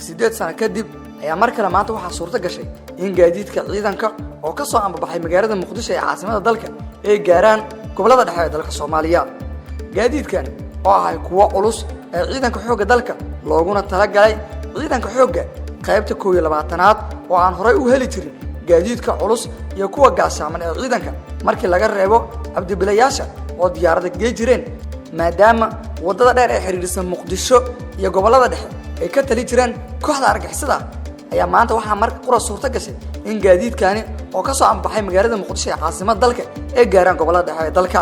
sideed sano kadib ayaa mar kale maanta waxaa suurto gashay in gaadiidka ciidanka oo ka soo ambabaxay magaalada Muqdisho ee caasimada dalka ay gaaraan gobolada dhexe ee dalka Soomaaliya. gaadiidkan oo ah kuwa culus ee ciidanka xoogga dalka looguna talagalay ciidanka xoogga qaybta 12aad oo aan horay u heli jirin gaadiidka culus iyo kuwa gaashaman ee ciidanka markii laga reebo abdibilayaasha oo diyaarada geey jireen maadaama wadada dheer ee xiriirsan Muqdisho iyo gobolada dhexe ay ka tali jireen kooxda argagixisada ayaa maanta waxaa mar qura suurto gashay in gaadiidkani oo ka soo ambaxay magaalada Muqdisho ee caasimada dalka ay gaaraan gobolada dhexe ee dalka.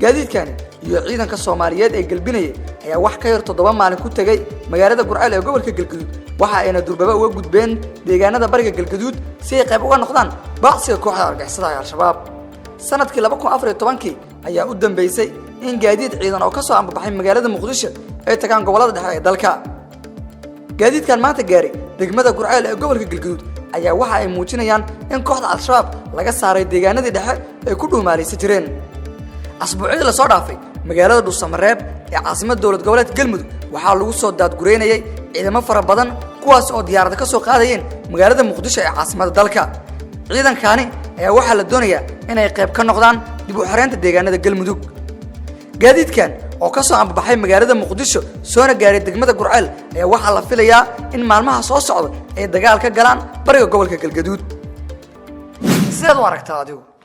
gaadiidkani iyo ciidanka Soomaaliyeed ee galbinaya ayaa wax ka yar 7 maalin ku tagay magaalada Gurceel ee gobolka Galgaduud waxa ayna durbaba uga gudbeen deegaanada bariga Galgaduud si ay qayb uga noqdaan baaqsiga kooxda argagixisada ee Al-Shabaab. sanadkii 2014 ayaa u dambeysay in gaadiid ciidan oo ka soo ambabaxay magaalada Muqdisho ay tagaan gobolada dhexe ee dalka. gaadiidkan maanta gaaray degmada Gurceel ee gobolka Galgaduud ayaa waxa ay muujinayaan in kooxda Al-Shabaab laga saaray deegaanadii dhexe ee ku dhuumaaleysan jireen. asbuucii la soo dhaafay magaalada Dhuusamareeb ee caasimada dowlad goboleed Galmudug waxaa lagu soo daadgureynayay ciidamo fara badan kuwaas oo diyaarada ka soo qaadayeen magaalada Muqdisho ee caasimada dalka. ciidankani ayaa waxaa la doonayaa inay qayb ka noqdaan dib u xareynta deegaanada Galmudug. gaadiidkan oo ka soo ambabaxay magaalada Muqdisho soona gaaray degmada Gurceel ayaa waxaa la filayaa in maalmaha soo socda ay dagaal ka galaan bariga gobolka Galgaduud. sidaad u aragtaa adigu